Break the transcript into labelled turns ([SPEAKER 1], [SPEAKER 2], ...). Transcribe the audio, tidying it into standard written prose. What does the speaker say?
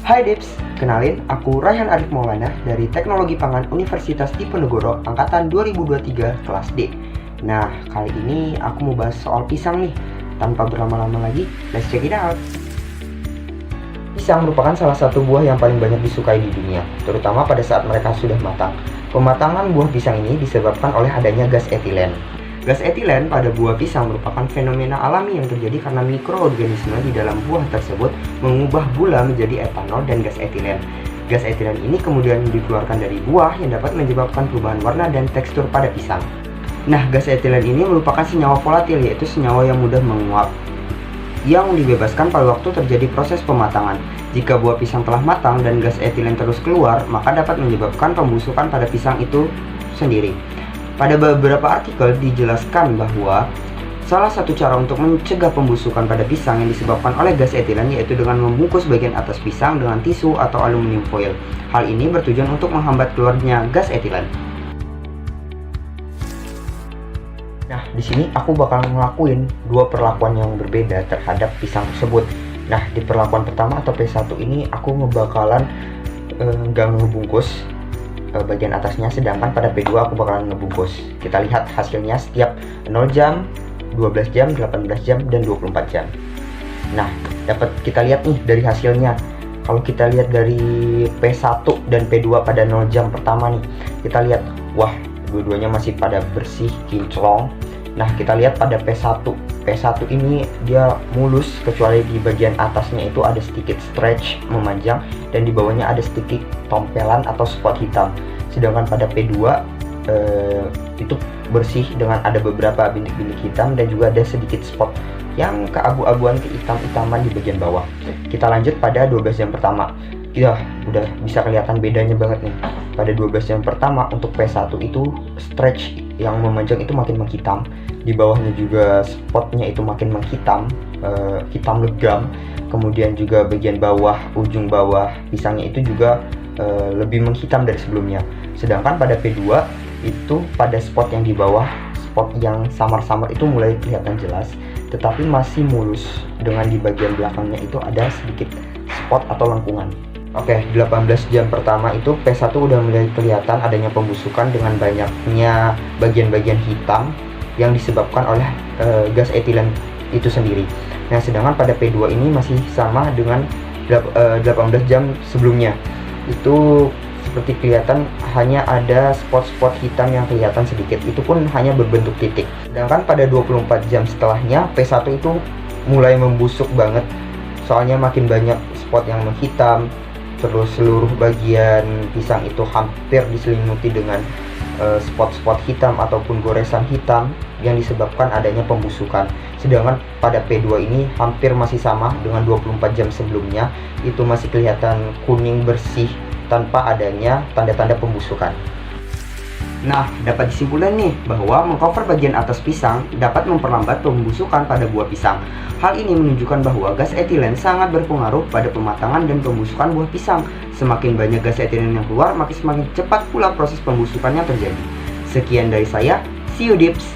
[SPEAKER 1] Hai Dips, kenalin aku Raihan Arif Maulana dari Teknologi Pangan Universitas Diponegoro Angkatan 2023 kelas D. Nah, kali ini aku mau bahas soal pisang nih. Tanpa berlama-lama lagi, let's check it out. Pisang merupakan salah satu buah yang paling banyak disukai di dunia, terutama pada saat mereka sudah matang. Pematangan buah pisang ini disebabkan oleh adanya gas etilen. Gas etilen pada buah pisang merupakan fenomena alami yang terjadi karena mikroorganisme di dalam buah tersebut mengubah gula menjadi etanol dan gas etilen. Gas etilen ini kemudian dikeluarkan dari buah yang dapat menyebabkan perubahan warna dan tekstur pada pisang. Nah, gas etilen ini merupakan senyawa volatil, yaitu senyawa yang mudah menguap, yang dibebaskan pada waktu terjadi proses pematangan. Jika buah pisang telah matang dan gas etilen terus keluar, maka dapat menyebabkan pembusukan pada pisang itu sendiri. Pada beberapa artikel dijelaskan bahwa salah satu cara untuk mencegah pembusukan pada pisang yang disebabkan oleh gas etilen yaitu dengan membungkus bagian atas pisang dengan tisu atau aluminium foil. Hal ini bertujuan untuk menghambat keluarnya gas etilen. Nah, di sini aku bakal ngelakuin dua perlakuan yang berbeda terhadap pisang tersebut. Nah, di perlakuan pertama atau P1 ini aku ngebakalan nggak ngebungkus bagian atasnya, sedangkan pada P2 aku bakalan ngebungkus. Kita lihat hasilnya setiap 0 jam, 12 jam, 18 jam, dan 24 jam. Nah, dapat kita lihat nih dari hasilnya. Kalau kita lihat dari P1 dan P2 pada 0 jam pertama nih, kita lihat, wah, dua-duanya masih pada bersih, kinclong. Nah, kita lihat pada P1. P1 ini dia mulus, kecuali di bagian atasnya itu ada sedikit stretch memanjang dan di bawahnya ada sedikit tompelan atau spot hitam. Sedangkan pada P2 itu bersih dengan ada beberapa bintik-bintik hitam dan juga ada sedikit spot yang keabu-abuan, kehitam-hitaman di bagian bawah. Kita lanjut pada 12 jam pertama. Ya, udah bisa kelihatan bedanya banget nih. Pada 12 jam pertama untuk P1 itu stretch yang memanjang itu makin menghitam, di bawahnya juga spotnya itu makin menghitam, hitam legam. Kemudian juga bagian bawah, ujung bawah pisangnya itu juga lebih menghitam dari sebelumnya. Sedangkan pada P2 itu pada spot yang di bawah, spot yang samar-samar itu mulai kelihatan jelas, tetapi masih mulus dengan di bagian belakangnya itu ada sedikit spot atau lengkungan. Oke, 18 jam pertama itu P1 udah mulai kelihatan adanya pembusukan dengan banyaknya bagian-bagian hitam yang disebabkan oleh gas etilen itu sendiri. Nah, sedangkan pada P2 ini masih sama dengan 18 jam sebelumnya. Itu seperti kelihatan hanya ada spot-spot hitam yang kelihatan sedikit, itu pun hanya berbentuk titik. Sedangkan pada 24 jam setelahnya P1 itu mulai membusuk banget, soalnya makin banyak spot yang menghitam. Terus seluruh bagian pisang itu hampir diselimuti dengan spot-spot hitam ataupun goresan hitam yang disebabkan adanya pembusukan. Sedangkan pada P2 ini hampir masih sama dengan 24 jam sebelumnya, itu masih kelihatan kuning bersih tanpa adanya tanda-tanda pembusukan. Nah, dapat disimpulkan nih bahwa mengcover bagian atas pisang dapat memperlambat pembusukan pada buah pisang. Hal ini menunjukkan bahwa gas etilen sangat berpengaruh pada pematangan dan pembusukan buah pisang. Semakin banyak gas etilen yang keluar, maka semakin cepat pula proses pembusukannya terjadi. Sekian dari saya, see you Dips!